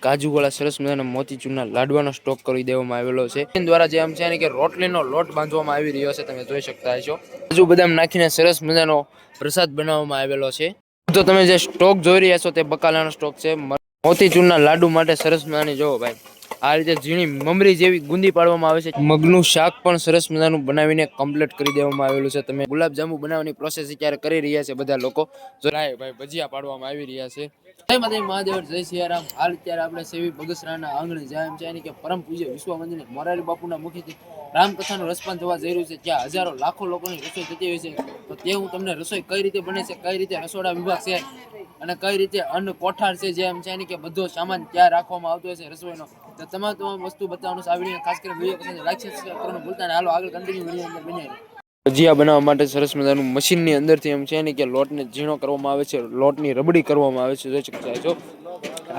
કાજુવાળા સરસ મજાના મોતીચૂરના લાડવાનો સ્ટોક કરી દેવામાં આવેલો છે. એના દ્વારા જે આમ છે ને કે રોટલીનો લોટ બાંધવામાં આવી રહ્યો છે, તમે જોઈ શકતા છો. કાજુ બદામ નાખીને સરસ મજાનો પ્રસાદ બનાવવામાં આવેલો છે. તો તમે જે સ્ટોક જોઈ રહ્યા છો તે બકાલાનો સ્ટોક છે. મોતીચૂરના લાડુ માટે સરસ મજાની જોવો ભાઈ, આ રીતે ઝીણી મમરી જેવી ગુંદી પાડવામાં આવે છે. મગનું શાક પણ સરસ મજાનું બનાવીને કમ્પ્લીટ કરી દેવામાં આવેલું છે. તમે ગુલાબજાંબુ બનાવવાની પ્રોસેસ અત્યારે કરી રહ્યા છે બધા લોકો. જોરાય ભાઈ ભજીયા પાડવામાં આવી રહ્યા છે. જય માતાજી મહાદેવ, જય સિયારામ. હાલ અત્યારે આપણે સેવી બગસરાના આંગણે જાય છે કે પરમ પૂજ્ય વિશ્વ મંદિર મોરારી બાપુના મુખેથી રામકથાનું રસપાન થવા જઈ રહ્યું છે. ત્યાં હજારો લાખો લોકોની રસોઈ થતી હોય છે. તો તે હું તમને રસોઈ કઈ રીતે બને છે, કઈ રીતે રસોડા વિભાગ છે અને કઈ રીતે અન્ન કોઠાર છે, જેમ છે કે બધો સામાન ત્યાં રાખવામાં આવતો હોય છે રસોઈનો, તો તમામ વસ્તુ બતાવવાનું છે આ વિડીયો. ખાસ કરીને વિડીયો પસંદ લાઈક શેર કરવાનું ભૂલતા નહીં. હાલો આગળ કન્ટિન્યુ વિડીયો અંદર બન્યા રહો. ભજીયા બનાવવા માટે સરસ મજાનું મશીનની અંદરથી એમ છે ને કે લોટને ઝીણો કરવામાં આવે છે, લોટની રબડી કરવામાં આવે છે. જોઈ શકતા છો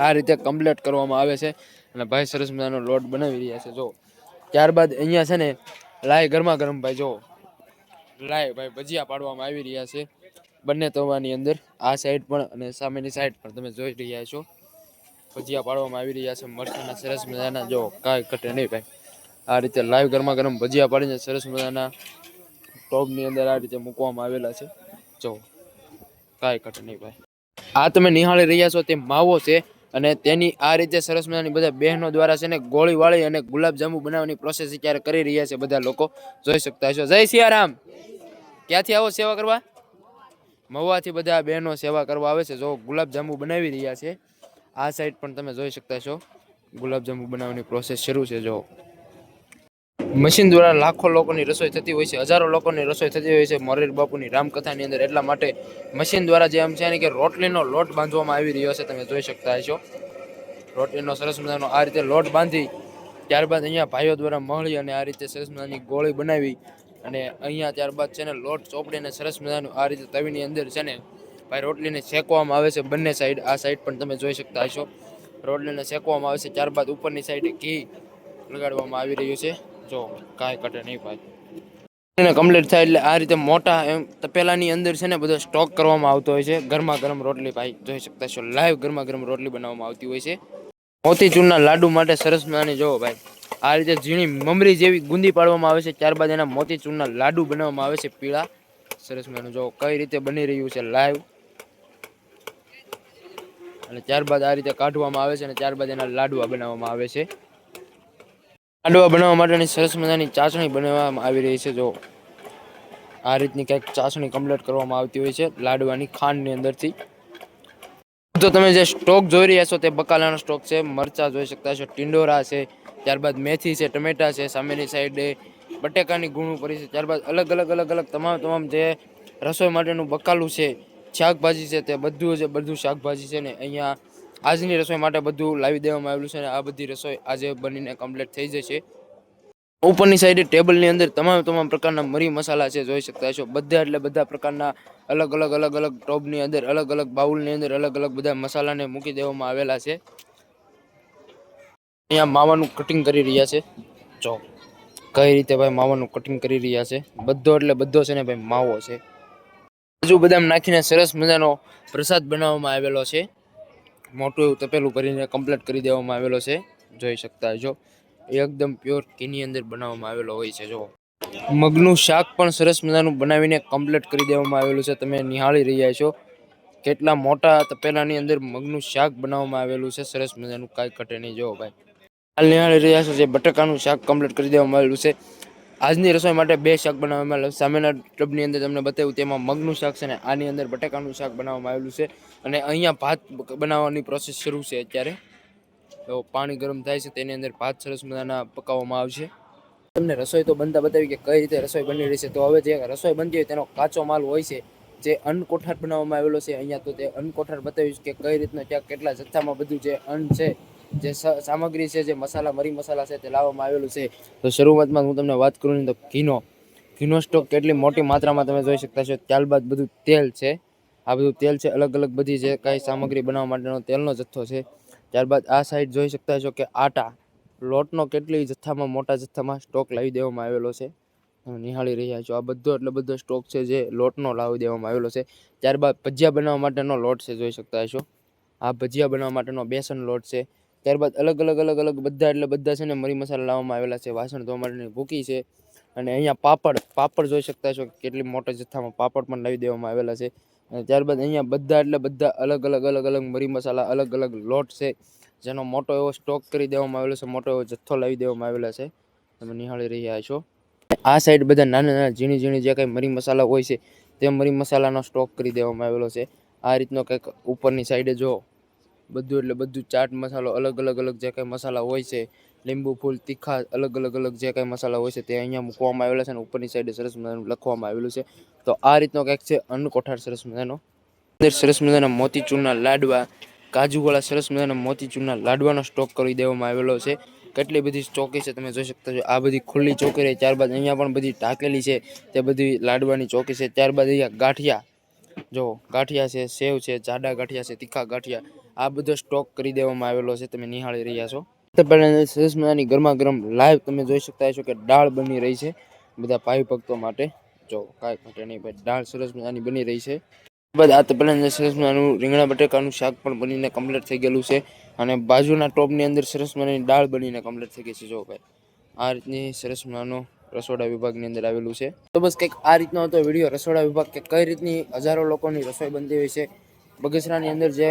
આ રીતે કમ્પ્લીટ કરવામાં આવે છે. અને ભાઈ સરસ મજાનો લોટ બનાવી રહ્યા છે. જો ત્યારબાદ અહીંયા છે ને લાય ગરમા ગરમ ભાઈ, જો લાય ભાઈ ભજીયા પાડવામાં આવી રહ્યા છે બંને તવાની અંદર. આ સાઈડ પણ અને સામેની સાઈડ પણ તમે જોઈ રહ્યા છો ભજીયા પાડવામાં આવી રહ્યા છે મરચાના સરસ મજાના. જો કાંઈ ઘટે નહીં ભાઈ, આ રીતે લાઈવ ગરમા ગરમ ભજીયા પાડીને સરસ મજાના ટોપની અંદર આ રીતે મૂકવામાં આવેલા છે. જો કાંઈ ઘટે નહીં ભાઈ. આ તમે નિહાળી રહ્યા છો તે માવો છે અને તેની આ રીતે સરસ મજાની બધા બહેનો દ્વારા છે ને ગોળી વાળી અને ગુલાબજાંબુ બનાવવાની પ્રોસેસ અત્યારે કરી રહ્યા છે બધા લોકો. જોઈ શકતા છો. જય સિયારામ. ક્યાંથી આવો સેવા કરવા? મહુવાથી બધા બહેનો સેવા કરવા આવે છે. જો ગુલાબજાંબુ બનાવી રહ્યા છે. આ સાઈડ પણ તમે જોઈ શકતા છો ગુલાબજાંબુ બનાવવાની પ્રોસેસ શરૂ છે. જો મશીન દ્વારા લાખો લોકોની રસોઈ થતી હોય છે, હજારો લોકોની રસોઈ થતી હોય છે મોરારી બાપુની રામકથાની અંદર. એટલા માટે મશીન દ્વારા જે આમ છે ને કે રોટલીનો લોટ બાંધવામાં આવી રહ્યો છે, તમે જોઈ શકતા છો. રોટલીનો સરસ મજાનો આ રીતે લોટ બાંધી ત્યારબાદ અહીંયા ભાઈઓ દ્વારા મળી અને આ રીતે સરસ મજાની ગોળી બનાવી અને અહીંયા ત્યારબાદ છે ને લોટ ચોપડીને સરસ મજાનું આ રીતે તવીની અંદર છે ને ભાઈ રોટલીને શેકવામાં આવે છે બંને સાઈડ. આ સાઈડ પણ તમે જોઈ શકતા હશો રોટલીને શેકવામાં આવે છે. ત્યારબાદ ઉપરની સાઈડે ઘી લગાડવામાં આવી રહ્યું છે. જો કાંઈ ઘટે નહીં ભાઈ. કમ્પ્લીટ થાય એટલે આ રીતે મોટા એમ તપેલાની અંદર છે ને બધો સ્ટોક કરવામાં આવતો હોય છે. ગરમા ગરમ રોટલી ભાઈ જોઈ શકતા છો, લાઈવ ગરમા ગરમ રોટલી બનાવવામાં આવતી હોય છે. મોતીચૂરના લાડુ માટે સરસ મજાની જોવો ભાઈ, આ રીતે ઝીણી મમરી જેવી ગુંદી પાડવામાં આવે છે. ત્યારબાદ એના મોતીચૂરના લાડુ બનાવવામાં આવે છે પીળા સરસ મજાનું. જો કઈ રીતે બની રહ્યું છે લાઈવ. અને ત્યારબાદ આ રીતે કાઢવામાં આવે છે અને ત્યારબાદ એના લાડવા બનાવવામાં આવે છે. લાડવા બનાવવા માટેની સરસ મજાની ચાસણી બનાવવામાં આવી રહી છે. જો આ રીતની કંઈક ચાસણી કમ્પ્લીટ કરવામાં આવતી હોય છે લાડવાની ખાંડની અંદરથી. તો તમે જે સ્ટોક જોઈ રહ્યા છો તે બકાલાનો સ્ટોક છે. મરચા જોઈ શકતા છો, ટિંડોરા છે, ત્યારબાદ મેથી છે, ટમેટા છે, સામેની સાઈડે બટેકાની ગુણું પડી છે. ત્યારબાદ અલગ અલગ અલગ અલગ તમામ જે રસોઈ માટેનું બકાલું છે, શાકભાજી છે, તે બધું શાકભાજી છે ને અહીંયા આજની રસોઈ માટે બધું લાવી દેવામાં આવેલું છે. અને આ બધી રસોઈ આજે બનીને કમ્પ્લીટ થઈ જશે. ઉપરની સાઈડે ટેબલની અંદર તમામ પ્રકારના મરી મસાલા છે, જોઈ શકતા છો. બધા એટલે બધા પ્રકારના અલગ અલગ અલગ અલગ ટોપની અંદર અલગ અલગ બાઉલની અંદર અલગ અલગ બધા મસાલાને મૂકી દેવામાં આવેલા છે. અહીંયા માવાનું કટિંગ કરી રહ્યા છે. જો કઈ રીતે ભાઈ માવાનું કટિંગ કરી રહ્યા છે. બધો એટલે બધો છે ને ભાઈ માવો છે. કાજુ બદામ નાખીને સરસ મજાનો પ્રસાદ બનાવવામાં આવેલો છે. મોટું એવું તપેલું ભરીને કમ્પ્લીટ કરી દેવામાં આવેલો છે. જોઈ શકતા છો એકદમ પ્યોર ઘીની અંદર બનાવવામાં આવેલો હોય છે. જો મગનું શાક પણ સરસ મજાનું બનાવીને કમ્પ્લીટ કરી દેવામાં આવેલું છે. તમે નિહાળી રહ્યા છો કેટલા મોટા તપેલાની અંદર મગનું શાક બનાવવામાં આવેલું છે. સરસ મજાનું કાંઈ ઘટે નહીં. જો ભાઈ હાલ નિહાળી રહ્યા છો જે બટાકાનું શાક કમ્પ્લીટ કરી દેવામાં આવેલું છે. આજની રસોઈ માટે બે શાક બનાવવામાં આવેલું. સામેના ટબની અંદર તમને બતાવ્યું તેમાં મગનું શાક છે ને આની અંદર બટાકાનું શાક બનાવવામાં આવેલું છે. અને અહીંયા ભાત બનાવવાની પ્રોસેસ શરૂ છે અત્યારે. તો પાણી ગરમ થાય છે તેની અંદર ભાત સરસ મજાના પકાવવામાં આવશે. તમને રસોઈ તો બનતા બતાવી કે કઈ રીતે રસોઈ બની રહી છે. તો હવે જે રસોઈ બનતી હોય તેનો કાચો માલ હોય છે જે અન્ન કોઠાર બનાવવામાં આવેલો છે અહીંયા. તો તે અન્ન કોઠાર બતાવીશ કે કઈ રીતના ત્યાં કેટલા જથ્થામાં બધું જે અન્ન છે, જે સામગ્રી છે, જે મસાલા મરી મસાલા છે તે લાવવામાં આવેલું છે. તો શરૂઆતમાં હું તમને વાત કરું તો ઘીનો સ્ટોક કેટલી મોટી માત્રામાં તમે જોઈ શકતા છો. ત્યારબાદ બધું તેલ છે, આ બધું તેલ છે અલગ અલગ બધી જે કાંઈ સામગ્રી બનાવવા માટેનો તેલનો જથ્થો છે. ત્યારબાદ આ સાઈડ જોઈ શકતા છો કે આટા લોટનો કેટલી જથ્થામાં મોટા જથ્થામાં સ્ટોક લાવી દેવામાં આવેલો છે. તમે નિહાળી રહ્યા છો આ બધો એટલે બધો સ્ટોક છે જે લોટનો લાવી દેવામાં આવેલો છે. ત્યારબાદ ભજીયા બનાવવા માટેનો લોટ છે, જોઈ શકતા છો. આ ભજીયા બનાવવા માટેનો બેસન લોટ છે. ત્યારબાદ અલગ અલગ બધા એટલે બધા છે ને મરી મસાલા લાવવામાં આવેલા છે. વાસણ ધોવા માટેની ભૂકી છે અને અહીંયા પાપડ જોઈ શકતા છો કેટલી મોટા જથ્થામાં પાપડ પણ લાવી દેવામાં આવેલા છે. અને ત્યારબાદ અહીંયા બધા એટલે બધા અલગ અલગ મરી મસાલા અલગ લોટ છે જેનો મોટો એવો સ્ટોક કરી દેવામાં આવેલો છે. મોટો એવો જથ્થો લાવી દેવામાં આવેલા છે. તમે નિહાળી રહ્યા છો. આ સાઈડ બધા નાના ઝીણી જે કંઈ મરી મસાલા હોય છે તે મરી મસાલાનો સ્ટોક કરી દેવામાં આવેલો છે. આ રીતનો કંઈક ઉપરની સાઈડે જો બધું એટલે બધું ચાટ મસાલો અલગ જે કંઈ મસાલા હોય છે, લીંબુ ફૂલ તીખા અલગ જે કંઈ મસાલા હોય છે તે અહીંયા મૂકવામાં આવેલા છે અને ઉપરની સાઈડે સરસ મજાનું લખવામાં આવેલું છે. તો આ રીતનો કંઈક છે અન્નકોઠાર સરસ મજાનો. અંદર સરસ મજાના મોતીચૂરના લાડવા, કાજુવાળા સરસ મજાના મોતીચૂરના લાડવાનો સ્ટોક કરી દેવામાં આવેલો છે. કેટલી બધી ચોકી છે તમે જોઈ શકતા છો. આ બધી ખુલ્લી ચોકી રહી. ત્યારબાદ અહીંયા પણ બધી ઢાંકેલી છે તે બધી લાડવાની ચોકી છે. ત્યારબાદ અહીંયા ગાંઠિયા જો ગાંઠિયા છે, સેવ છે, જાડા ગાંઠિયા છે, તીખા ગાંઠિયા, આ બધો સ્ટોક કરી દેવામાં આવેલો છે. તમે નિહાળી રહ્યા છો. તો પહેલા સરસ મજાની ગરમા ગરમ લાઈવ તમે જોઈ શકતા છો કે દાળ બની રહી છે બધા ભાઈ ભક્તો માટે. જો કાંઈ ઘટે નહીં ભાઈ, દાળ સરસ મજાની બની રહી છે. બાદ આ તપેલા સરસ મજાનું રીંગણા બટેકાનું શાક પણ બનીને કમ્પ્લીટ થઈ ગયેલું છે અને બાજુના ટોપની અંદર સરસ મજાની દાળ બનીને કમ્પ્લીટ થઈ ગઈ છે. જો ભાઈ આ રીતની સરસ મજાનું રસોડા વિભાગની અંદર આવેલું છે. તો બસ કંઈક આ રીતનો હતો વિડીયો રસોડા વિભાગ કે કઈ રીતની હજારો લોકોની રસોઈ બનતી હોય છે. બગસરાની અંદર જે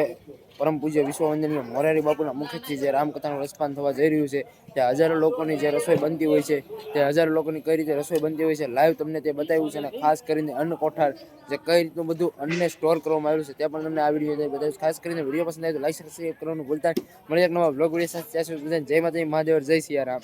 પરમ પૂજ્ય વિશ્વવંદનીય મોરારી બાપુના મુખથી જે રામકથાનું રસપાન થવા જઈ રહ્યું છે ત્યાં હજારો લોકોની જે રસોઈ બનતી હોય છે તે હજારો લોકોની કઈ રીતે રસોઈ બનતી હોય છે લાઈવ તમને તે બતાવ્યું છે. અને ખાસ કરીને અન્નકોઠાર જે કઈ રીતનું બધું અન્નને સ્ટોર કરવામાં આવ્યું છે ત્યાં પણ તમને આ વિડીયો બતાવ્યું. ખાસ કરીને વિડીયો પસંદ આવે તો લાઈક સબસ્ક્રાઇબ કરવાનું ભૂલતા નહીં. મળીએ એક નવા બ્લોગ વિડીયો સાથે. ત્યાં સુધી જય માતાજી, મહાદેવ, જય સિયારામ.